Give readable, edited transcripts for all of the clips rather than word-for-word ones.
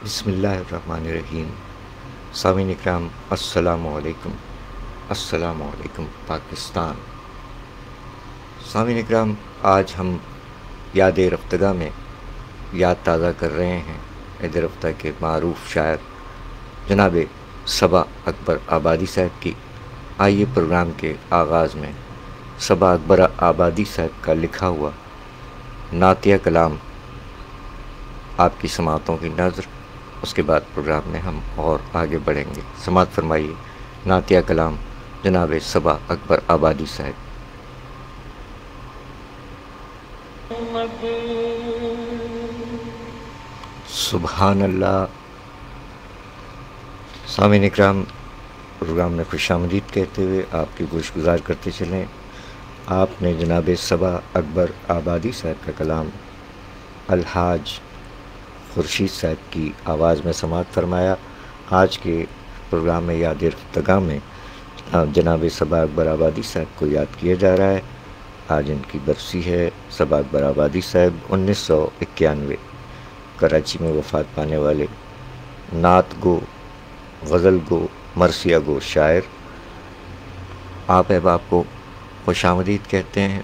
بسم اللہ الرحمن الرحیم۔ سامعین اکرام، السلام علیکم۔ السلام علیکم پاکستان۔ سامعین اکرام، آج ہم یاد رفتگاہ میں یاد تازہ کر رہے ہیں یاد رفتہ کے معروف شاعر جناب صبا اکبر آبادی صاحب کی۔ آئیے پروگرام کے آغاز میں صبا اکبر آبادی صاحب کا لکھا ہوا نعتیہ کلام آپ کی سماعتوں کی نظر، اس کے بعد پروگرام میں ہم اور آگے بڑھیں گے۔ سماعت فرمائیے نعتیہ کلام جناب صبا اکبر آبادی صاحب۔ سبحان اللہ۔ سامعین اکرام، پروگرام میں خوش آمدید کہتے ہوئے آپ کی گوش گزار کرتے چلیں۔ آپ نے جناب صبا اکبر آبادی صاحب کا کلام الحاج خورشید صاحب کی آواز میں سماعت فرمایا۔ آج کے پروگرام میں یاد رفتگاہ میں جناب صبا اکبر آبادی صاحب کو یاد کیا جا رہا ہے۔ آج ان کی برسی ہے۔ صبا اکبر آبادی صاحب 1991 کراچی میں وفات پانے والے نعت گو، غزل گو، مرثیہ گو شاعر۔ آپ احباب کو خوش آمدید کہتے ہیں،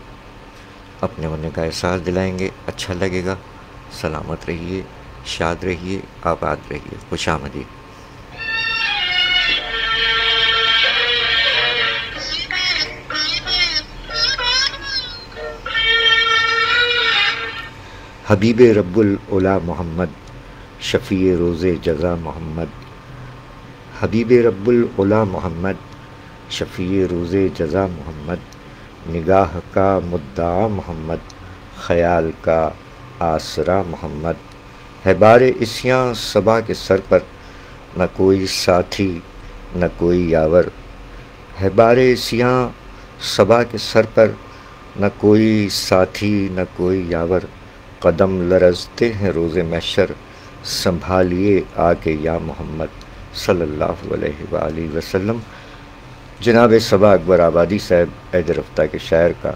اپنے ہونے کا احساس دلائیں گے، اچھا لگے گا۔ سلامت رہیے، شاد رہیے، آباد رہیے، خوش آمدید۔ حبیب رب العلا محمد، شفیع روز جزا محمد۔ حبیب رب العلا محمد، شفیع روز جزا محمد۔ نگاہ کا مدعا محمد، خیال کا آسرا محمد۔ ہے بار عصیاں صبا کے سر پر، نہ کوئی ساتھی نہ کوئی یاور۔ ہے بار عصیاں صبا کے سر پر، نہ کوئی ساتھی نہ کوئی یاور۔ قدم لرزتے ہیں روز محشر، سنبھالیے آ کے یا محمد صلی اللہ علیہ وآلہ وسلم۔ جناب صبا اکبر آبادی صاحب یاد رفتہ کے شاعر کا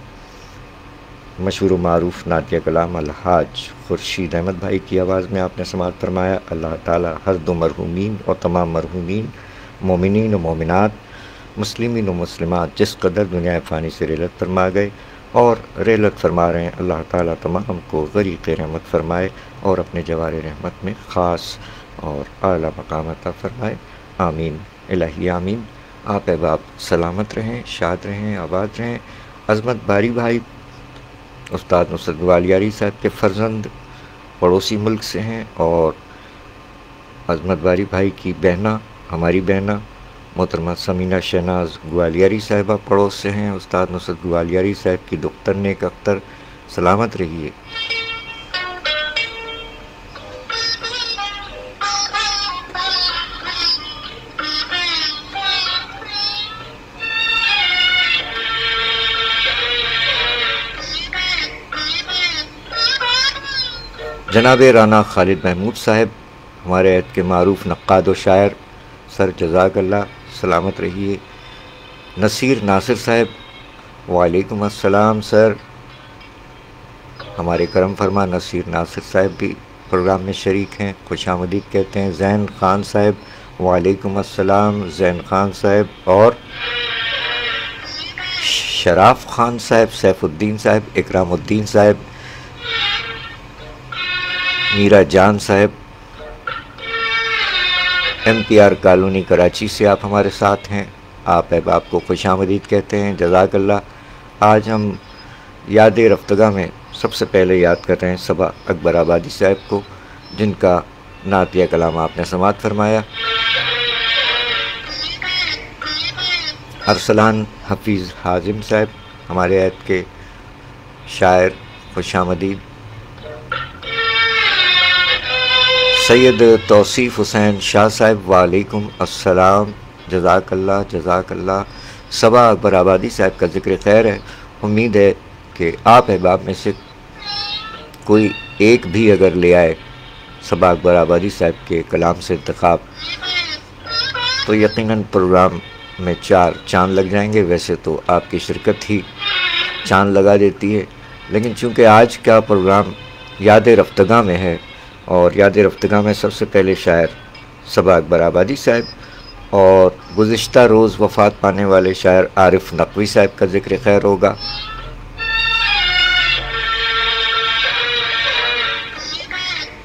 مشہور و معروف نعتیہ کلام الحاج خورشید احمد بھائی کی آواز میں آپ نے سماعت فرمایا۔ اللہ تعالی ہر دو مرحومین اور تمام مرحومین مومنین و مومنات، مسلمین و مسلمات جس قدر دنیا فانی سے رحلت فرما گئے اور رحلت فرما رہے ہیں، اللہ تعالیٰ تمام کو غریق رحمت فرمائے اور اپنے جوار رحمت میں خاص اور اعلیٰ مقام عطا فرمائے۔ آمین الہی آمین۔ آپ احباب سلامت رہیں، شاد رہیں، آباد رہیں۔ عظمت باری بھائی استاد نصرت گوالیاری صاحب کے فرزند پڑوسی ملک سے ہیں، اور عظمت باری بھائی کی بہنا، ہماری بہنا محترمہ سمینہ شہناز گوالیاری صاحبہ پڑوس سے ہیں۔ استاد نصرت گوالیاری صاحب کی دختر نیک اختر، سلامت رہیے۔ جناب رانا خالد محمود صاحب ہمارے عہد کے معروف نقاد و شاعر، سر جزاک اللہ، سلامت رہیے۔ نصیر ناصر صاحب، وعلیکم السلام سر۔ ہمارے کرم فرما نصیر ناصر صاحب بھی پروگرام میں شریک ہیں، خوش آمدید کہتے ہیں۔ زین خان صاحب، وعلیکم السلام زین خان صاحب۔ اور شراف خان صاحب، سیف الدین صاحب، اکرام الدین صاحب، میرا جان صاحب، M P R colony Karachi سے آپ ہمارے ساتھ ہیں۔ آپ احباب کو خوش آمدید کہتے ہیں، جزاک اللہ۔ آج ہم یاد رفتگاہ میں سب سے پہلے یاد کر رہے ہیں صبا اکبر آبادی صاحب کو، جن کا نعتیہ کلام آپ نے سماعت فرمایا۔ ارسلان حفیظ حازم صاحب ہمارے عہد کے شاعر، خوش آمدید۔ سید توصیف حسین شاہ صاحب، وعلیکم السلام، جزاک اللہ جزاک اللہ۔ صبا اکبر آبادی صاحب کا ذکر خیر ہے، امید ہے کہ آپ احباب میں سے کوئی ایک بھی اگر لے آئے صبا اکبر آبادی صاحب کے کلام سے انتخاب، تو یقیناً پروگرام میں 4 چاند لگ جائیں گے۔ ویسے تو آپ کی شرکت ہی چاند لگا دیتی ہے، لیکن چونکہ آج کا پروگرام یاد رفتگاہ میں ہے اور یاد رفتگاہ میں سب سے پہلے شاعر صبا اکبر آبادی صاحب اور گزشتہ روز وفات پانے والے شاعر عارف نقوی صاحب کا ذکر خیر ہوگا۔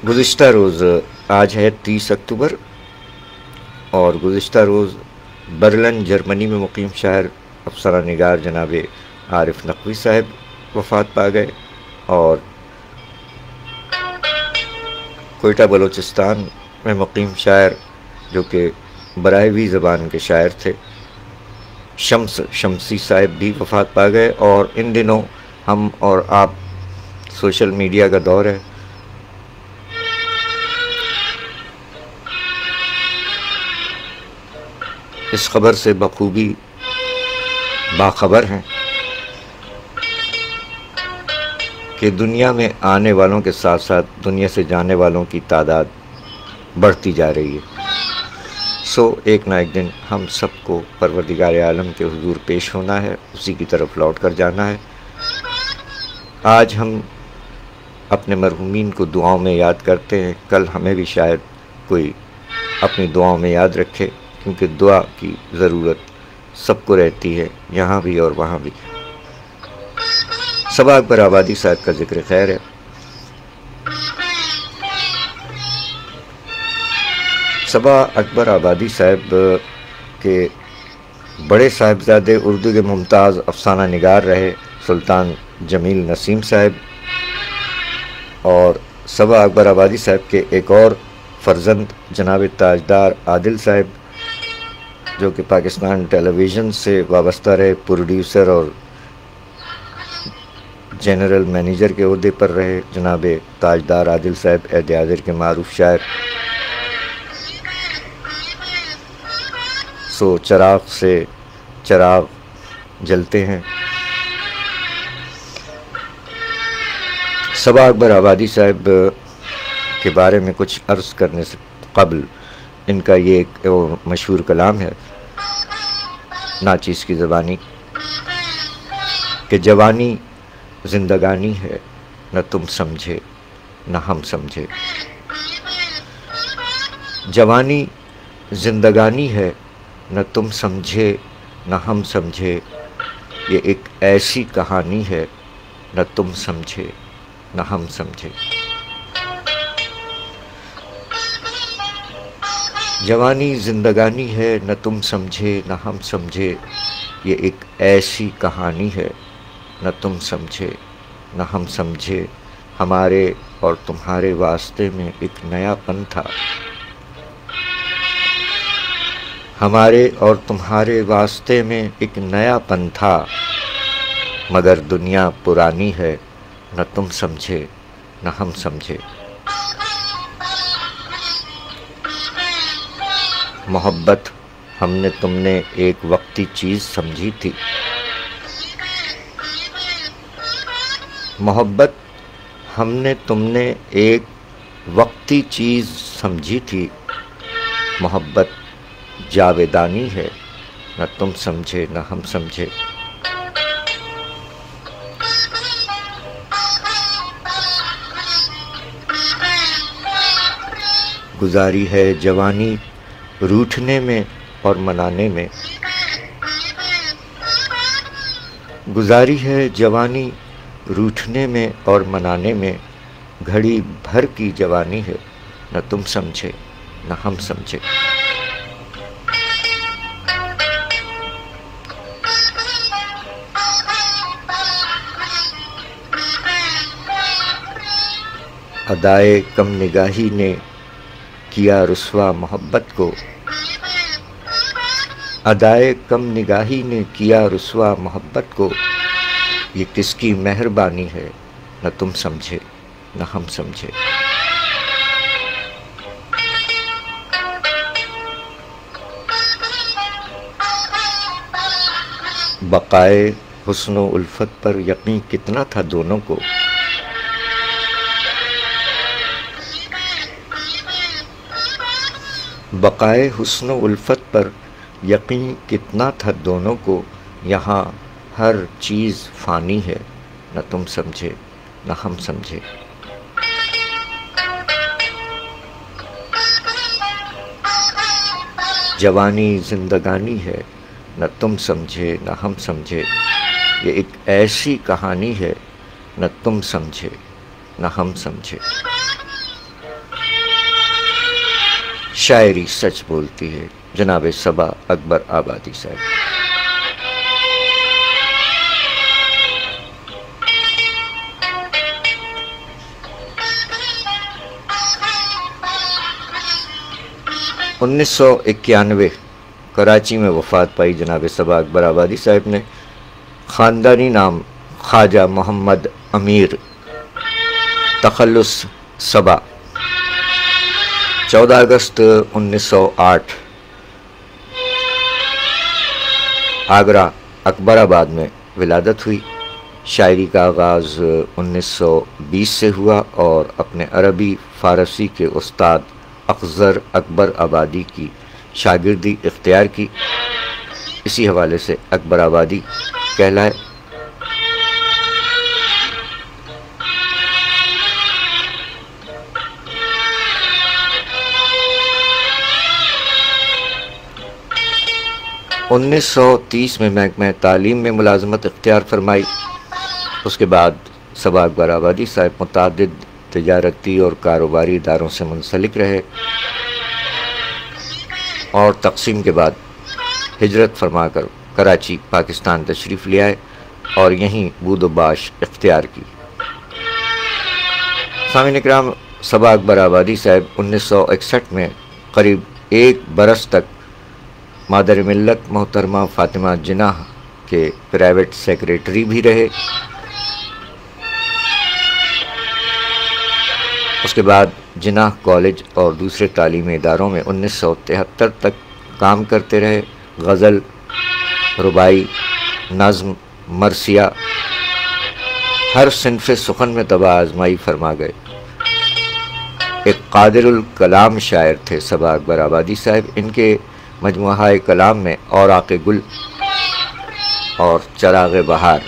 گزشتہ روز آج ہے 30 اکتوبر اور گزشتہ روز برلن جرمنی میں مقیم شاعر افسانہ نگار جناب عارف نقوی صاحب وفات پا گئے، اور کوئٹہ بلوچستان میں مقیم شاعر جو کہ براہوی زبان کے شاعر تھے شمسی صاحب بھی وفات پا گئے۔ اور ان دنوں ہم اور آپ سوشل میڈیا کا دور ہے، اس خبر سے بخوبی باخبر ہیں کہ دنیا میں آنے والوں کے ساتھ ساتھ دنیا سے جانے والوں کی تعداد بڑھتی جا رہی ہے۔ ایک نہ ایک دن ہم سب کو پروردگار عالم کے حضور پیش ہونا ہے، اسی کی طرف لوٹ کر جانا ہے۔ آج ہم اپنے مرحومین کو دعاؤں میں یاد کرتے ہیں، کل ہمیں بھی شاید کوئی اپنی دعاؤں میں یاد رکھے، کیونکہ دعا کی ضرورت سب کو رہتی ہے، یہاں بھی اور وہاں بھی۔ صبا اکبر آبادی صاحب کا ذکر خیر ہے۔ صبا اکبر آبادی صاحب کے بڑے صاحبزادے اردو کے ممتاز افسانہ نگار رہے سلطان جمیل نسیم صاحب، اور صبا اکبر آبادی صاحب کے ایک اور فرزند جناب تاجدار عادل صاحب جو کہ پاکستان ٹیلی ویژن سے وابستہ رہے، پروڈیوسر اور جنرل مینیجر کے عہدے پر رہے۔ جناب تاجدار عادل صاحب عہد حاضر کے معروف شاعر۔ چراغ سے چراغ جلتے ہیں۔ صبا اکبر آبادی صاحب کے بارے میں کچھ عرض کرنے سے قبل ان کا یہ ایک مشہور کلام ہے ناچیز کی زبانی کہ جوانی زندگانی ہے نہ تم سمجھے نہ ہم سمجھے۔ جوانی زندگانی ہے نہ تم سمجھے نہ ہم سمجھے، یہ ایک ایسی کہانی ہے نہ تم سمجھے نہ ہم سمجھے۔ جوانی زندگانی ہے نہ تم سمجھے نہ ہم سمجھے، یہ ایک ایسی کہانی ہے نہ تم سمجھے نہ ہم سمجھے، ہمارے اور تمہارے واسطے میں ایک نیا پن تھا، ہمارے اور تمہارے واسطے میں ایک نیا پن تھا، مگر دنیا پرانی ہے نہ تم سمجھے نہ ہم سمجھے۔ محبت ہم نے تم نے ایک وقتی چیز سمجھی تھی، محبت ہم نے تم نے ایک وقتی چیز سمجھی تھی، محبت جاویدانی ہے نہ تم سمجھے نہ ہم سمجھے۔ گزاری ہے جوانی روٹھنے میں اور منانے میں، گزاری ہے جوانی روٹھنے میں اور منانے میں، گھڑی بھر کی جوانی ہے نہ تم سمجھے نہ ہم سمجھے۔ ادائے کم نگاہی نے کیا رسوا محبت کو، ادائے کم نگاہی نے کیا رسوا محبت کو، یہ کس کی مہربانی ہے نہ تم سمجھے نہ ہم سمجھے۔ بقائے حسن و الفت پر یقین کتنا تھا دونوں کو، بقائے حسن و الفت پر یقین کتنا تھا دونوں کو، یہاں ہر چیز فانی ہے نہ تم سمجھے نہ ہم سمجھے۔ جوانی زندگانی ہے، نہ تم سمجھے نہ ہم سمجھے، یہ ایک ایسی کہانی ہے، نہ تم سمجھے نہ ہم سمجھے۔ شاعری سچ بولتی ہے، جناب صبا اکبر آبادی صاحب۔ 1991 کراچی میں وفات پائی جناب صبا اکبر آبادی صاحب نے۔ خاندانی نام خواجہ محمد امیر، تخلص صبا۔ 14 اگست 1908 آگرہ اکبر آباد میں ولادت ہوئی۔ شاعری کا آغاز 1920 سے ہوا اور اپنے عربی فارسی کے استاد اخضر اکبر آبادی کی شاگردی اختیار کی، اسی حوالے سے اکبر آبادی کہلائے۔ انیس سو 30 میں محکمہ تعلیم میں ملازمت اختیار فرمائی۔ اس کے بعد صبا اکبر آبادی صاحب متعدد تجارتی اور کاروباری اداروں سے منسلک رہے اور تقسیم کے بعد ہجرت فرما کر کراچی پاکستان تشریف لے آئے اور یہیں بود و باش اختیار کی۔ سامعین اکرام، صبا اکبر آبادی صاحب 1961 میں قریب 1 برس تک مادر ملت محترمہ فاطمہ جناح کے پرائیویٹ سیکریٹری بھی رہے۔ اس کے بعد جناح کالج اور دوسرے تعلیمی اداروں میں 1973 تک کام کرتے رہے۔ غزل، ربائی، نظم، مرثیہ، ہر صنف سخن میں طبع آزمائی فرما گئے۔ ایک قادر الکلام شاعر تھے صبا اکبر آبادی صاحب۔ ان کے مجموعہ کلام میں اوراق گل اور چراغ بہار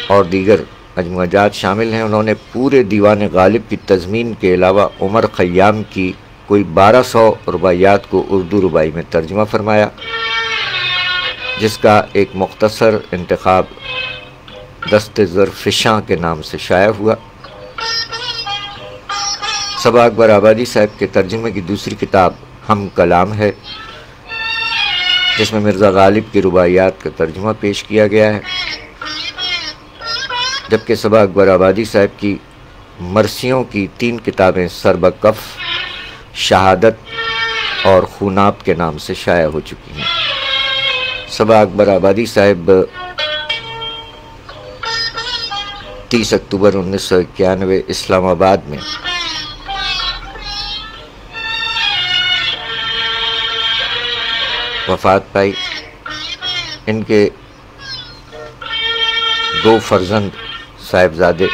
اور دیگر مجموعہ جات شامل ہیں۔ انہوں نے پورے دیوان غالب کی تضمین کے علاوہ عمر خیام کی کوئی 1200 رباعیات کو اردو ربائی میں ترجمہ فرمایا، جس کا ایک مختصر انتخاب دست زرفشاں کے نام سے شائع ہوا۔ صبا اکبر آبادی صاحب کے ترجمے کی دوسری کتاب ہم کلام ہے، جس میں مرزا غالب کی رباعیات کا ترجمہ پیش کیا گیا ہے، جبکہ صبا اکبر آبادی صاحب کی مرثیوں کی 3 کتابیں سربکف، شہادت اور خوناب کے نام سے شائع ہو چکی ہیں۔ صبا اکبر آبادی صاحب 30 اکتوبر 1991 اسلام آباد میں وفات پائی۔ ان کے 2 فرزند صاحبزادے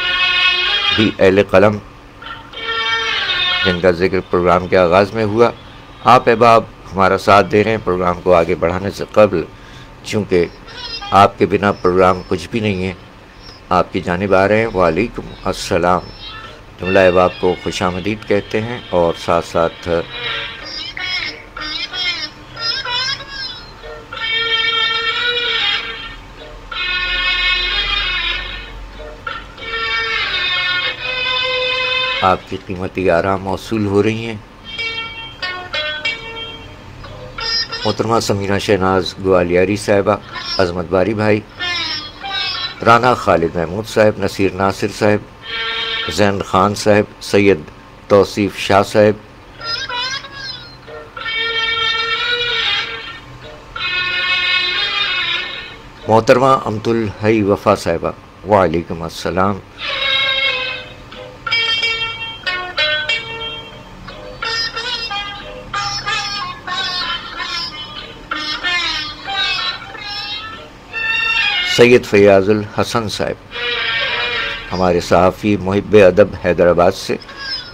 بھی اہل قلم، جن کا ذکر پروگرام کے آغاز میں ہوا۔ آپ احباب ہمارا ساتھ دے رہے ہیں پروگرام کو آگے بڑھانے سے قبل، چونکہ آپ کے بنا پروگرام کچھ بھی نہیں ہے۔ آپ کی جانب آ رہے ہیں وعلیکم السلام، جملہ احباب کو خوش آمدید کہتے ہیں اور ساتھ ساتھ آپ کی قیمتی آرام موصول ہو رہی ہیں۔ محترمہ سمیرہ شہناز گوالیاری صاحبہ، عظمت باری بھائی، رانا خالد محمود صاحب، نصیر ناصر صاحب، زین خان صاحب، سید توصیف شاہ صاحب، محترمہ امت الحی وفا صاحبہ، وعلیکم السلام۔ سید فیاض الحسن صاحب، ہمارے صحافی محب ادب حیدرآباد سے،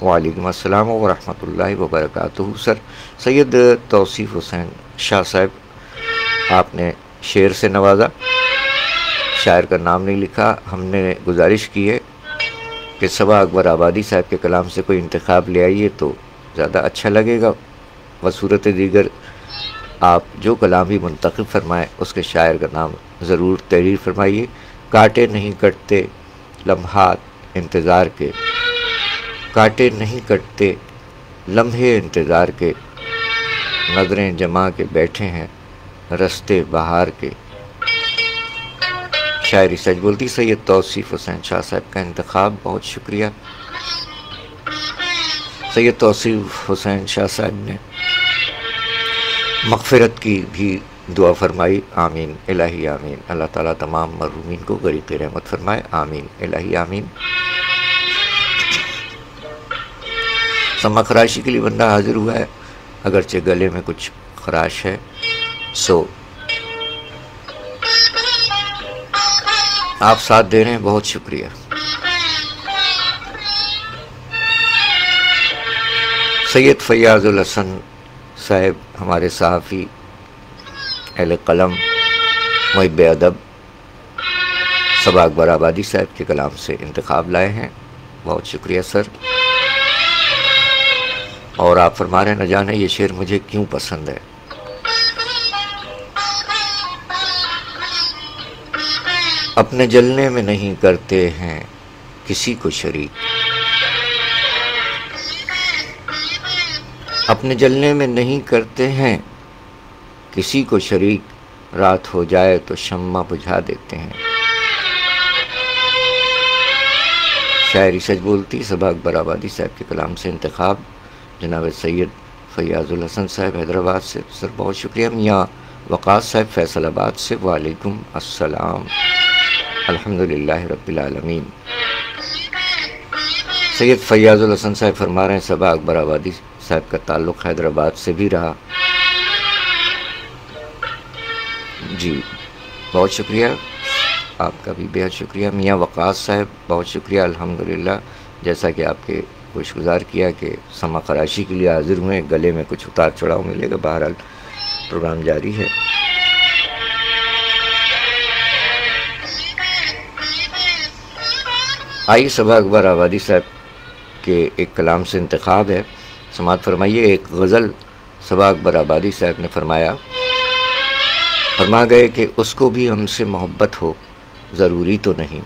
وعلیکم السلام ورحمۃ اللہ وبرکاتہ سر۔ سید توصیف حسین شاہ صاحب، آپ نے شعر سے نوازا، شاعر کا نام نہیں لکھا۔ ہم نے گزارش کی ہے کہ صبا اکبر آبادی صاحب کے کلام سے کوئی انتخاب لے آئیے تو زیادہ اچھا لگے گا۔ و صورت دیگر آپ جو کلام بھی منتخب فرمائیں اس کے شاعر کا نام ضرور تحریر فرمائیے۔ کاٹے نہیں کٹتے لمحات انتظار کے، کاٹے نہیں کٹتے لمحے انتظار کے، نظریں جما کے بیٹھے ہیں رستے بہار کے۔ شاعری سچ بولتی سید توصیف حسین شاہ صاحب کا انتخاب، بہت شکریہ۔ سید توصیف حسین شاہ صاحب نے مغفرت کی بھی دعا فرمائی، آمین الہی آمین۔ اللہ تعالیٰ تمام مرحومین کو غریق رحمت فرمائے، آمین الہی آمین۔ سما خراشی کے لیے بندہ حاضر ہوا ہے، اگرچہ گلے میں کچھ خراش ہے، سو آپ ساتھ دے رہے ہیں، بہت شکریہ۔ سید فیاض الحسن صاحب ہمارے صحافی، اہل قلم، محب ادب، صبا اکبر آبادی صاحب کے کلام سے انتخاب لائے ہیں، بہت شکریہ سر۔ اور آپ فرما رہے ہیں، نہ جانے یہ شعر مجھے کیوں پسند ہے۔ اپنے جلنے میں نہیں کرتے ہیں کسی کو شریک، اپنے جلنے میں نہیں کرتے ہیں کسی کو شریک، رات ہو جائے تو شمع بجھا دیتے ہیں۔ شاعری سچ بولتی صبا اکبر آبادی صاحب کے کلام سے انتخاب جناب سید فیاض الحسن صاحب حیدرآباد سے، سر بہت شکریہ۔ میاں وقاص صاحب فیصل آباد سے، وعلیکم السلام، الحمدللہ رب العالمین۔ سید فیاض الحسن صاحب فرما رہے ہیں، صبا اکبر آبادی صاحب کا تعلق حیدرآباد سے بھی رہا، جی بہت شکریہ، آپ کا بھی بہت شکریہ۔ میاں وقاص صاحب بہت شکریہ، الحمدللہ۔ جیسا کہ آپ کے خوش گزار کیا کہ سما خراشی کے لیے حاضر ہوئے، گلے میں کچھ اتار چڑھاؤ ملے گا، بہرحال پروگرام جاری ہے۔ آئیے صبا اکبر آبادی صاحب کے ایک کلام سے انتخاب ہے، سماعت فرمائیے۔ ایک غزل صبا اکبر آبادی صاحب نے فرما گئے کہ اس کو بھی ہم سے محبت ہو ضروری تو نہیں،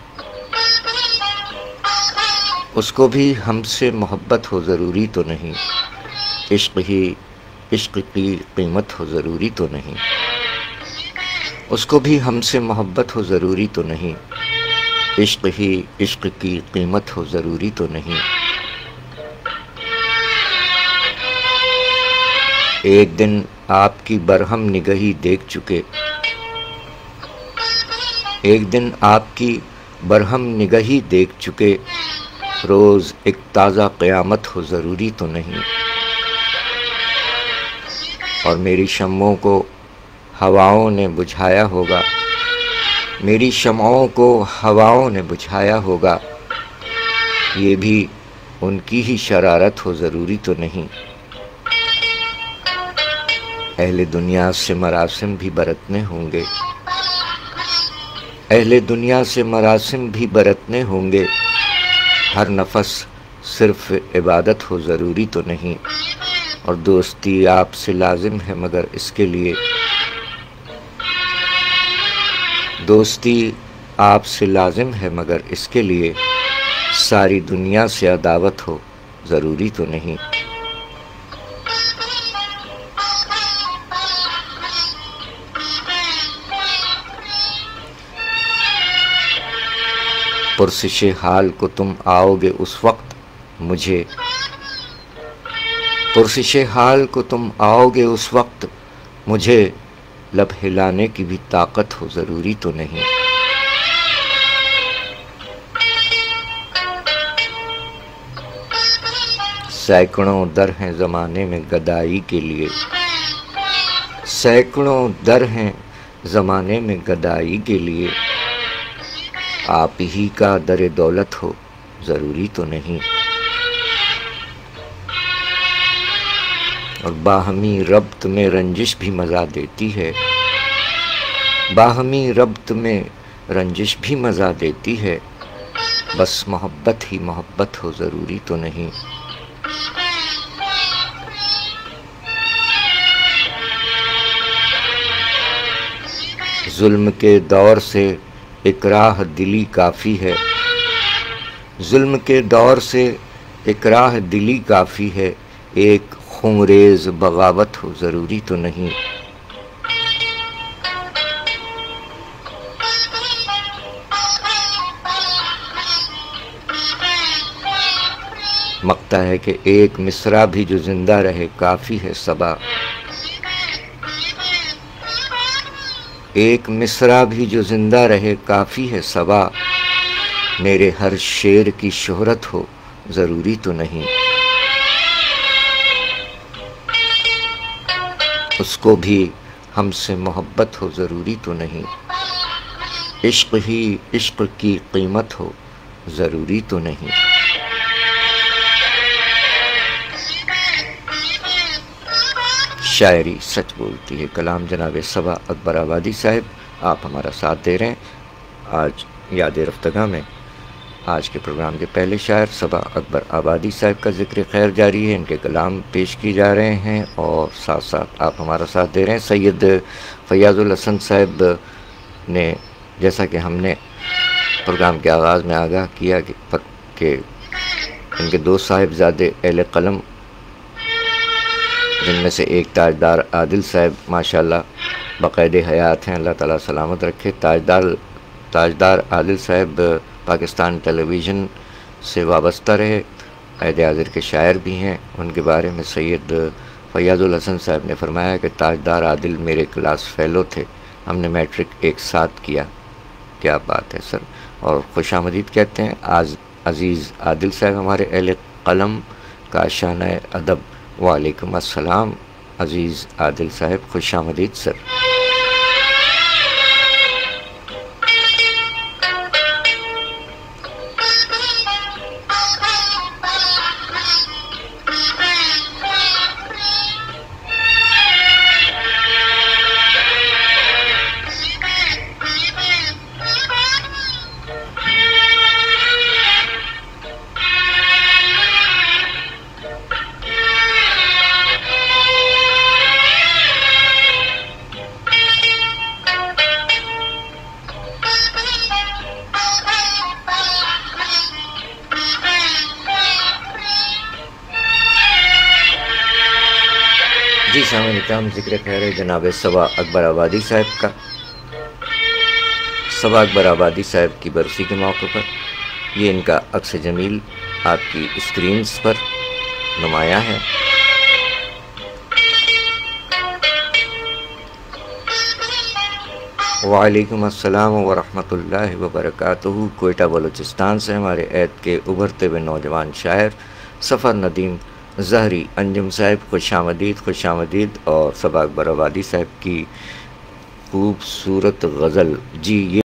اس کو بھی ہم سے محبت ہو ضروری تو نہیں، عشق کی قیمت ہو ضروری تو نہیں، اس کو بھی ہم سے محبت ہو ضروری تو نہیں، عشق کی قیمت ہو ضروری تو نہیں۔ ایک دن آپ کی برہم نگہی دیکھ چکے، ایک دن آپ کی برہم نگہی دیکھ چکے، روز ایک تازہ قیامت ہو ضروری تو نہیں، اور میری شمعوں کو ہواؤں نے بجھایا ہوگا، میری شمعوں کو ہواؤں نے بجھایا ہوگا، یہ بھی ان کی ہی شرارت ہو ضروری تو نہیں۔ اہل دنیا سے مراسم بھی برتنے ہوں گے، اہل دنیا سے مراسم بھی برتنے ہوں گے، ہر نفس صرف عبادت ہو ضروری تو نہیں، اور دوستی آپ سے لازم ہے مگر اس کے لیے، دوستی آپ سے لازم ہے مگر اس کے لیے، ساری دنیا سے عداوت ہو ضروری تو نہیں۔ پرسش حال کو تم آؤ گے اس وقت مجھے، پرسش حال کو تم آؤ گے اس وقت مجھے، لب ہلانے کی بھی طاقت ہو ضروری تو نہیں۔ سینکڑوں در ہیں زمانے میں گدائی کے لیے، سینکڑوں در ہیں زمانے میں گدائی کے لیے، آپ ہی کا در دولت ہو ضروری تو نہیں، اور باہمی ربط میں رنجش بھی مزہ دیتی ہے، باہمی ربط میں رنجش بھی مزہ دیتی ہے، بس محبت ہی محبت ہو ضروری تو نہیں۔ ظلم کے دور سے اکراہ دلی کافی ہے، ظلم کے دور سے اکراہ دلی کافی ہے، ایک خونریز بغاوت ہو ضروری تو نہیں۔ مقتا ہے کہ ایک مصرع بھی جو زندہ رہے کافی ہے صبا، ایک مصرع بھی جو زندہ رہے کافی ہے صبا، میرے ہر شعر کی شہرت ہو ضروری تو نہیں۔ اس کو بھی ہم سے محبت ہو ضروری تو نہیں، عشق ہی عشق کی قیمت ہو ضروری تو نہیں۔ شاعری سچ بولتی ہے، کلام جناب صبا اکبر آبادی صاحب، آپ ہمارا ساتھ دے رہے ہیں۔ آج یاد رفتگاں میں آج کے پروگرام کے پہلے شاعر صبا اکبر آبادی صاحب کا ذکر خیر جاری ہے، ان کے کلام پیش کی جا رہے ہیں اور ساتھ ساتھ آپ ہمارا ساتھ دے رہے ہیں۔ سید فیاض الحسن صاحب نے، جیسا کہ ہم نے پروگرام کے آغاز میں آگاہ کیا کہ ان کے دو صاحبزادے اہل قلم، جن میں سے ایک تاجدار عادل صاحب ماشاءاللہ بقید حیات ہیں، اللہ تعالیٰ سلامت رکھے۔ تاجدار عادل صاحب پاکستان ٹیلی ویژن سے وابستہ رہے، عہد حاضر کے شاعر بھی ہیں۔ ان کے بارے میں سید فیاض الحسن صاحب نے فرمایا کہ تاجدار عادل میرے کلاس فیلو تھے، ہم نے میٹرک ایک ساتھ کیا۔ کیا بات ہے سر، اور خوش آمدید کہتے ہیں عزیز عادل صاحب ہمارے اہل قلم کا شان ادب۔ وعلیکم السلام عزیز عادل صاحب، خوش آمدید سر۔ جی سامعین کرام، ذکر خیر ہے جناب صبا اکبر آبادی صاحب کا۔ صبا اکبر آبادی صاحب کی برسی کے موقع پر یہ ان کا عکس جمیل آپ کی اسکرینز پر نمایاں ہے۔ وعلیکم السلام ورحمۃ اللہ وبرکاتہ۔ کوئٹہ بلوچستان سے ہمارے عہد کے ابھرتے ہوئے نوجوان شاعر سفر ندیم ظہری انجم صاحب، خوش آمدید، خوش آمدید۔ اور صبا اکبر آبادی صاحب کی خوبصورت غزل، جی یہ